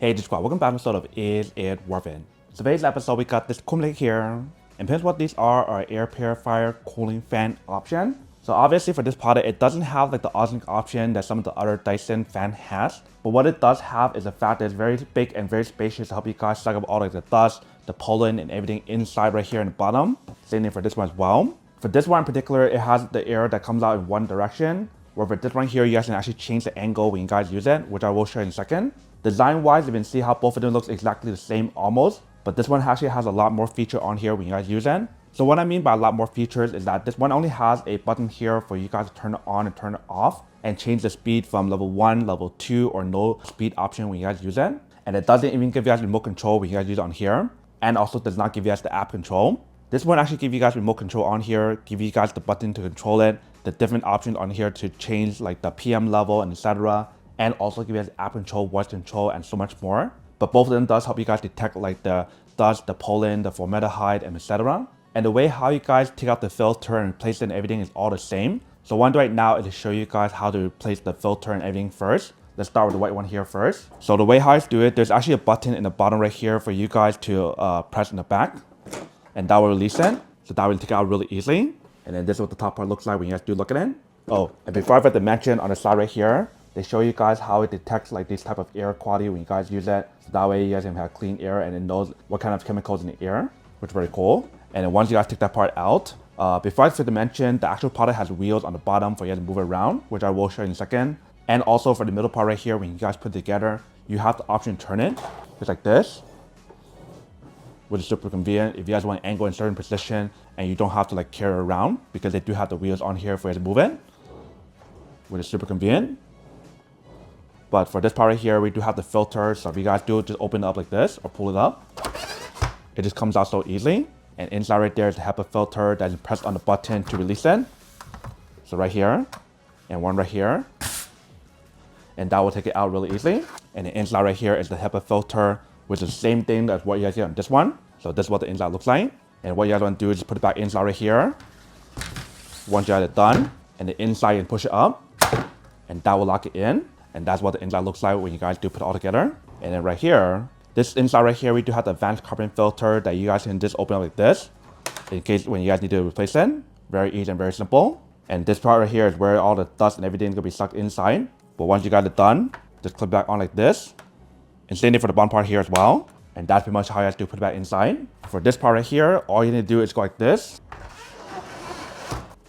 Hey, just welcome back to episode of Is It Worth It? Today's episode, we got this cool here. And here's what these are air purifier cooling fan option. So obviously for this product, it doesn't have like the awesome option that some of the other Dyson fan has. But what it does have is the fact that it's very big and very spacious to help you guys suck up all like the dust, the pollen, and everything inside right here in the bottom. Same thing for this one as well. For this one in particular, it has the air that comes out in one direction. Where for this one here, you guys can actually change the angle when you guys use it, which I will show you in a second. Design-wise, you can see how both of them looks exactly the same almost, but this one actually has a lot more feature on here when you guys use it. So what I mean by a lot more features is that this one only has a button here for you guys to turn it on and turn it off and change the speed from level 1, level 2, or no speed option when you guys use it. And it doesn't even give you guys remote control when you guys use it on here, and also does not give you guys the app control. This one actually gives you guys remote control on here, give you guys the button to control it, the different options on here to change like the PM level and etc. And also give you guys app control, voice control, and so much more. But both of them does help you guys detect like the dust, the pollen, the formaldehyde, and etc. And the way how you guys take out the filter and replace it and everything is all the same. So one right now is to show you guys how to replace the filter and everything first. Let's start with the white one here first. So the way how I do it, there's actually a button in the bottom right here for you guys to press in the back. And that will release it. So that will take it out really easily. And then this is what the top part looks like when you guys do look at it. Oh, and before I forget to mention on the side right here, they show you guys how it detects like this type of air quality when you guys use it. So that way you guys can have clean air and it knows what kind of chemicals in the air, which is very cool. And then once you guys take that part out, before I forget to mention, the actual product has wheels on the bottom for you guys to move it around, which I will show you in a second. And also for the middle part right here, when you guys put it together, you have the option to turn it just like this, which is super convenient if you guys want to angle in a certain position and you don't have to like carry it around because they do have the wheels on here for you to move it, which is super convenient. But for this part right here, we do have the filter. So if you guys do just open it up like this or pull it up, it just comes out so easily. And inside right there is the HEPA filter that is pressed on the button to release it. So right here and one right here. And that will take it out really easily. And the inside right here is the HEPA filter, which is the same thing as what you guys see on this one. So this is what the inside looks like. And what you guys want to do is just put it back inside right here. Once you have it done, and the inside you can push it up, and that will lock it in. And that's what the inside looks like when you guys do put it all together. And then right here, this inside right here, we do have the advanced carbon filter that you guys can just open up like this, in case when you guys need to replace it. Very easy and very simple. And this part right here is where all the dust and everything is gonna be sucked inside. But once you got it done, just clip back on like this. And same thing for the bottom part here as well. And that's pretty much how you guys do put it back inside. For this part right here, all you need to do is go like this.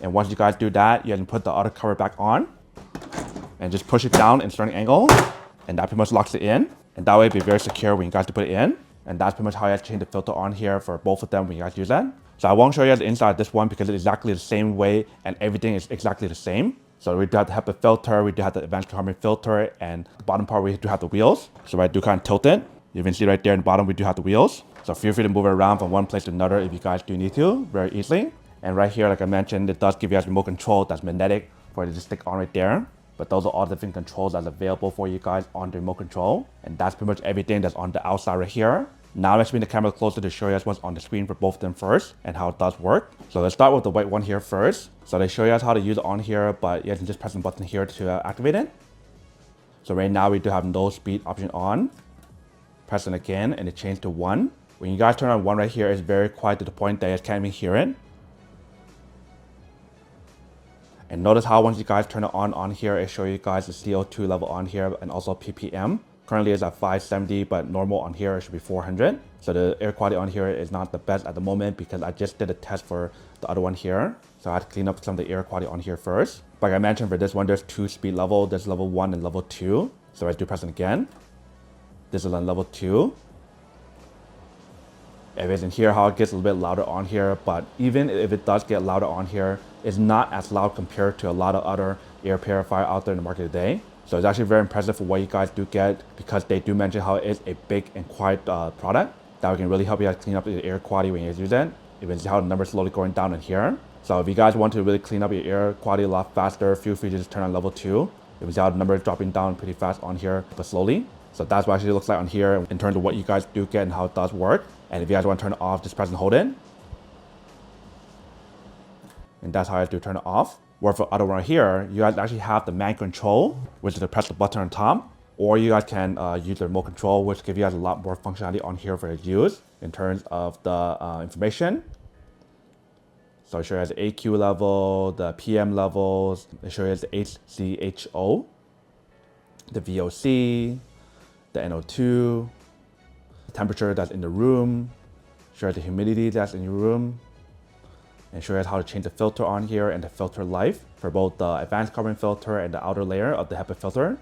And once you guys do that, you can put the other cover back on. And just push it down in a certain angle. And that pretty much locks it in. And that way it'll be very secure when you guys do put it in. And that's pretty much how you guys change the filter on here for both of them when you guys use that. So I won't show you guys the inside of this one because it's exactly the same way and everything is exactly the same. So we do have the HEPA filter, we do have the advanced carbon filter, and the bottom part we do have the wheels. So I do kind of tilt it. You can see right there in the bottom we do have the wheels. So feel free to move it around from one place to another if you guys do need to, very easily. And right here, like I mentioned, it does give you guys remote control that's magnetic for it to just stick on right there. But those are all the different controls that's available for you guys on the remote control. And that's pretty much everything that's on the outside right here. Now let's bring the camera closer to show you guys what's on the screen for both of them first and how it does work. So let's start with the white one here first. So they show you guys how to use it on here, but you guys can just press the button here to activate it. So right now we do have no speed option on. Press it again and it changed to 1. When you guys turn on 1 right here, it's very quiet to the point that you guys can't even hear it. And notice how once you guys turn it on here, it shows you guys the CO2 level on here and also ppm. Currently it's at 570, but normal on here it should be 400. So the air quality on here is not the best at the moment because I just did a test for the other one here. So I had to clean up some of the air quality on here first. Like I mentioned, for this one, there's 2 speed levels. There's level 1 and level 2. So I do press it again. This is on level 2. If it's in here, how it gets a little bit louder on here, but even if it does get louder on here, it's not as loud compared to a lot of other air purifier out there in the market today. So it's actually very impressive for what you guys do get because they do mention how it is a big and quiet product that can really help you guys clean up the air quality when you use it. You can see how the numbers slowly going down in here. So if you guys want to really clean up your air quality a lot faster, feel free to just turn on level 2. You can see how the numbers dropping down pretty fast on here, but slowly. So that's what it actually looks like on here in terms of what you guys do get and how it does work. And if you guys want to turn it off, just press and hold it. And that's how I have to turn it off. Where for other one here, you guys actually have the man control, which is to press the button on top. or you guys can use the remote control, which gives you guys a lot more functionality on here for your use in terms of the information. So it shows the AQ level, the PM levels, it shows the HCHO, the VOC, the NO2, the temperature that's in the room, shows the humidity that's in your room, and shows how to change the filter on here and the filter life for both the advanced carbon filter and the outer layer of the HEPA filter.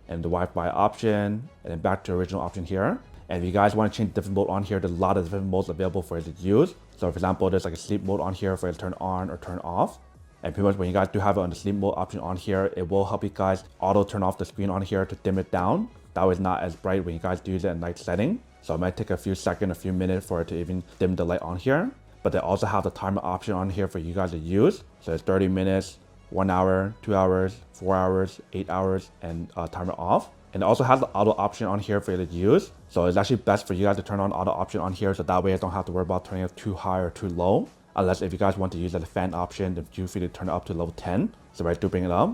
And the Wi-Fi option, and then back to the original option here. And if you guys want to change different mode on here, there's a lot of different modes available for you to use. So for example, there's like a sleep mode on here for you to turn on or turn off. And pretty much when you guys do have it on the sleep mode option on here, it will help you guys auto turn off the screen on here to dim it down. That way it's not as bright when you guys do use it at night setting. So it might take a few seconds, a few minutes for it to even dim the light on here. But they also have the timer option on here for you guys to use. So it's 30 minutes, 1 hour, 2 hours, 4 hours, 8 hours, and timer off. And it also has the auto option on here for you to use. So it's actually best for you guys to turn on auto option on here, so that way you don't have to worry about turning it too high or too low. Unless if you guys want to use the fan option, then feel free to turn it up to level 10. So right, do bring it up.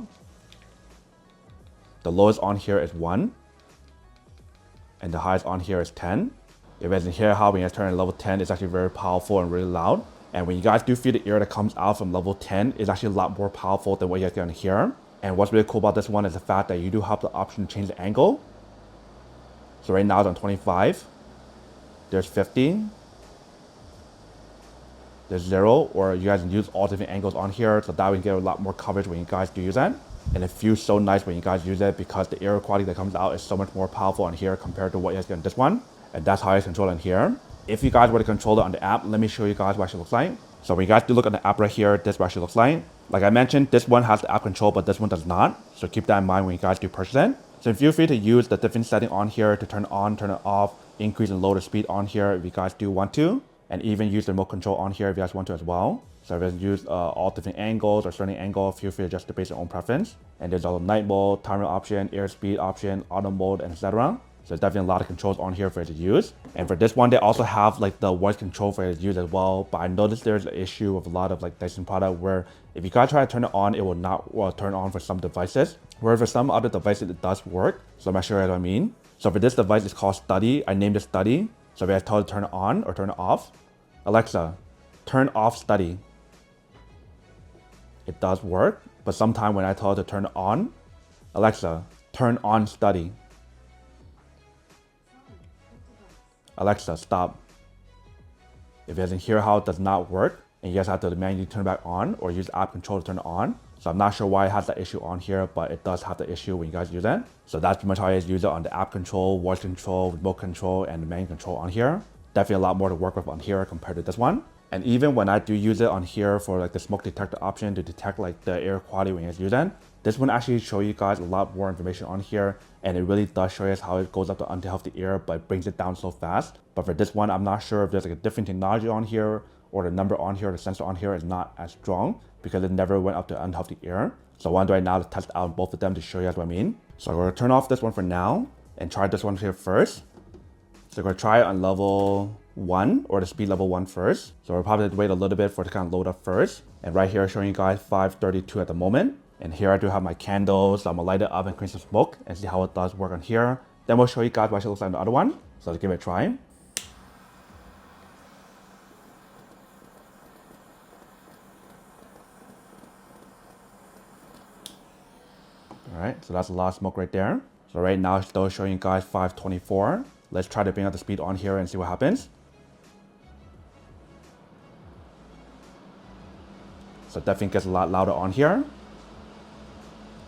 The lowest on here is 1. And the highest on here is 10. You guys can hear how when you turn it level 10, it's actually very powerful and really loud. And when you guys do feel the air that comes out from level 10, it's actually a lot more powerful than what you guys can hear. And what's really cool about this one is the fact that you do have the option to change the angle. So right now it's on 25. There's 50. There's 0, or you guys can use all different angles on here, so that way you get a lot more coverage when you guys do use that. And it feels so nice when you guys use it because the air quality that comes out is so much more powerful on here compared to what you guys get on this one. And that's how you control it in here. If you guys were to control it on the app, let me show you guys what it actually looks like. So when you guys do look at the app right here, this is what it actually looks like. Like I mentioned, this one has the app control, but this one does not. So keep that in mind when you guys do purchase it. So feel free to use the different setting on here to turn on, turn it off, increase and lower the speed on here if you guys do want to. And even use the remote control on here if you guys want to as well. So if you guys use all different angles or certain angle, feel free to adjust it based on your own preference. And there's also night mode, timer option, airspeed option, auto mode, and etc. So there's definitely a lot of controls on here for you to use. And for this one, they also have like the voice control for you to use as well. But I noticed there's an issue with a lot of like Dyson product where if you guys try to turn it on, it will not turn on for some devices. Whereas for some other devices, it does work. So I'm not sure what I mean. So for this device, it's called Study. I named it Study. So if I tell it to turn it on or turn it off, Alexa, turn off Study. It does work, but sometimes when I tell it to turn it on, Alexa, turn on Study. Alexa, stop. If you guys can hear how it does not work, and you guys have to manually turn it back on or use app control to turn it on. So I'm not sure why it has that issue on here, but it does have the issue when you guys use it. So that's pretty much how you guys use it on the app control, voice control, remote control, and the manual control on here. Definitely a lot more to work with on here compared to this one. And even when I do use it on here for like the smoke detector option to detect like the air quality when you guys use it, this one actually show you guys a lot more information on here, and it really does show you how it goes up to unhealthy air but brings it down so fast. But for this one, I'm not sure if there's like a different technology on here or the number on here, the sensor on here is not as strong because it never went up to unhealthy air. So I want to right now to test out both of them to show you guys what I mean. So I'm going to turn off this one for now and try this one here first. So we're going to try it on level 1 or the speed level 1 first. So we'll probably have to wait a little bit for it to kind of load up first. And right here showing you guys 532 at the moment. And here I do have my candles. So I'm going to light it up and create some smoke and see how it does work on here. Then we'll show you guys what it looks like on the other one. So let's give it a try. All right, so that's a lot of smoke right there. So right now it's still showing you guys 524. Let's try to bring up the speed on here and see what happens. So definitely gets a lot louder on here.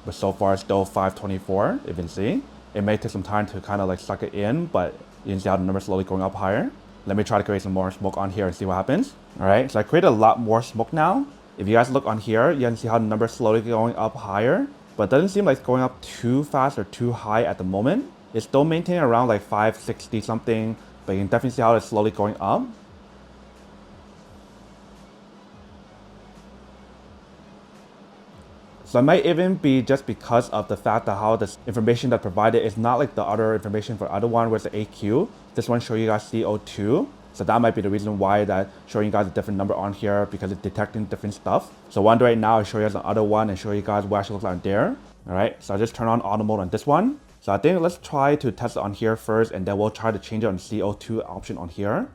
But so far it's still 524, if you can see. It may take some time to kind of like suck it in, but you can see how the number is slowly going up higher. Let me try to create some more smoke on here and see what happens. All right, so I created a lot more smoke now. If you guys look on here, you can see how the number is slowly going up higher, but it doesn't seem like it's going up too fast or too high at the moment. It's still maintaining around like 560 something, but you can definitely see how it's slowly going up. So it might even be just because of the fact that how this information that's provided is not like the other information for the other one with the AQ. This one show you guys CO2. So that might be the reason why that showing you guys a different number on here because it's detecting different stuff. So one right now I show you guys the other one and show you guys what actually looks like there. Alright, so I just turn on auto mode on this one. So I think let's try to test it on here first, and then we'll try to change it on the CO2 option on here.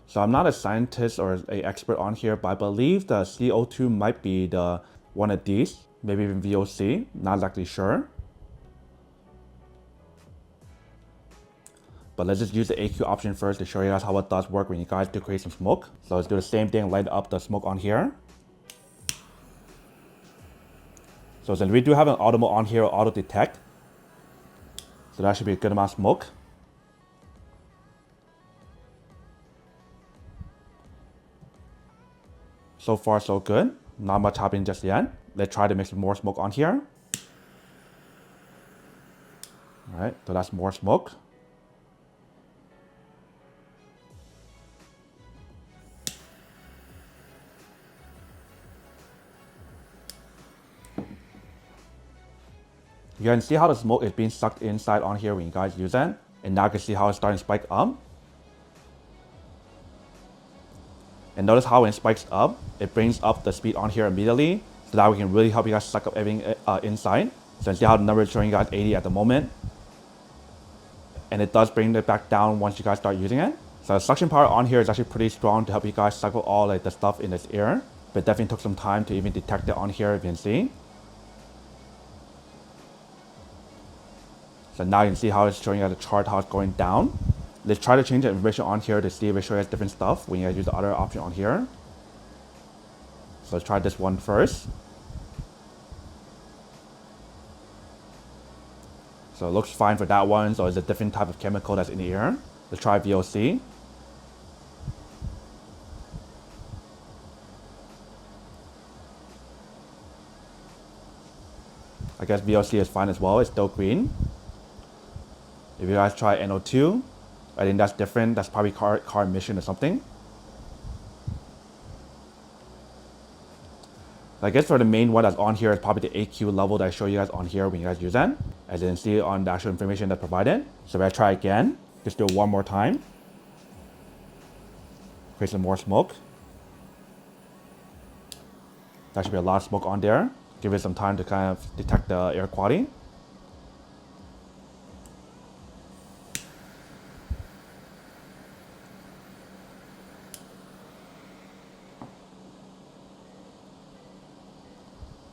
So I'm not a scientist or an expert on here, but I believe the CO2 might be the one of these, maybe even VOC, not exactly sure. But let's just use the AQ option first to show you guys how it does work when you guys do create some smoke. So let's do the same thing, light up the smoke on here. So since we do have an auto mode on here, auto detect. So that should be a good amount of smoke. So far so good, not much happening just yet. Let's try to make some more smoke on here. All right, so that's more smoke. You can see how the smoke is being sucked inside on here when you guys use it. And now you can see how it's starting to spike up. And notice how when it spikes up, it brings up the speed on here immediately. So that we can really help you guys suck up everything inside. So you see how the number is showing you guys 80 at the moment. And it does bring it back down once you guys start using it. So the suction power on here is actually pretty strong to help you guys suck up all like the stuff in this air. But it definitely took some time to even detect it on here, if you can see. So now you can see how it's showing you the chart, how it's going down. Let's try to change the information on here to see if it shows us different stuff when you guys use the other option on here. So let's try this one first. So it looks fine for that one. So it's a different type of chemical that's in the air. Let's try VOC. I guess VOC is fine as well. It's still green. If you guys try NO2, I think that's different. That's probably car emission or something. I guess for the main one that's on here is probably the AQ level that I show you guys on here when you guys use it. As you can see on the actual information that's provided. So if I try again, just do it one more time. Create some more smoke. That should be a lot of smoke on there. Give it some time to kind of detect the air quality.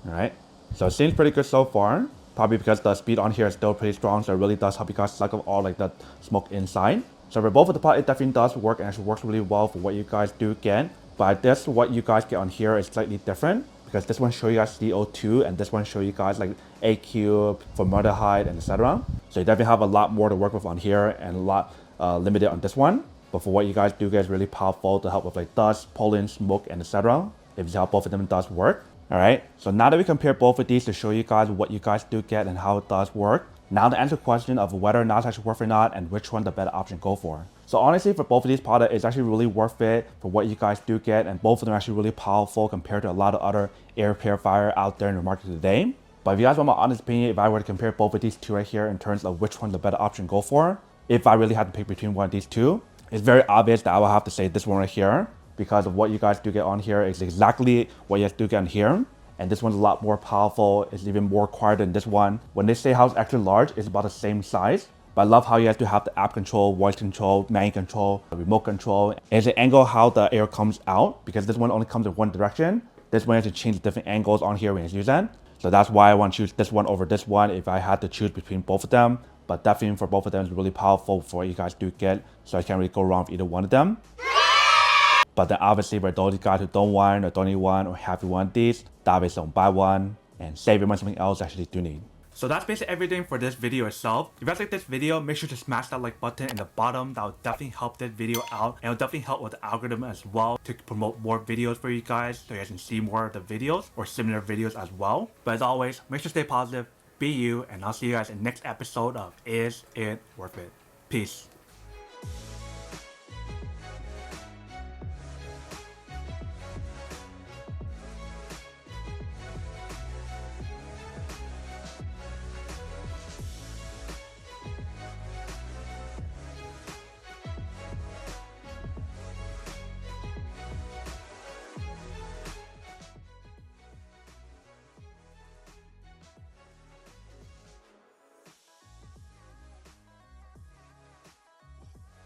Alright, so it seems pretty good so far. Probably because the speed on here is still pretty strong, so it really does help you guys suck up all like the smoke inside. So for both of the pot, it definitely does work and actually works really well for what you guys do get. But this, what you guys get on here is slightly different because this one shows you guys CO2 and this one shows you guys like AQ, formaldehyde, and etc. So you definitely have a lot more to work with on here and a lot limited on this one. But for what you guys do get is really powerful to help with like dust, pollen, smoke, and etc. If you see how both of them does work. Alright, so now that we compare both of these to show you guys what you guys do get and how it does work, now to answer the question of whether or not it's actually worth it or not and which one the better option go for. So honestly, for both of these products, it's actually really worth it for what you guys do get, and both of them are actually really powerful compared to a lot of other air purifier out there in the market today. But if you guys want my honest opinion, if I were to compare both of these two right here in terms of which one the better option go for, if I really had to pick between one of these two, it's very obvious that I will have to say this one right here because of what you guys do get on here is exactly what you guys do get on here. And this one's a lot more powerful. It's even more quiet than this one. When they say how it's extra large, it's about the same size. But I love how you guys do have the app control, voice control, manual control, remote control. And it's the angle how the air comes out because this one only comes in one direction. This one has to change different angles on here when you use it. So that's why I want to choose this one over this one if I had to choose between both of them. But definitely for both of them, it's really powerful for what you guys do get. So I can't really go wrong with either one of them. But then obviously for those guys who don't want or don't need one or have one of these, obviously don't buy one and save your money on something else you actually do need. So that's basically everything for this video itself. If you guys like this video, make sure to smash that like button in the bottom. That will definitely help this video out and it will definitely help with the algorithm as well to promote more videos for you guys so you guys can see more of the videos or similar videos as well. But as always, make sure to stay positive, be you, and I'll see you guys in the next episode of Is It Worth It? Peace.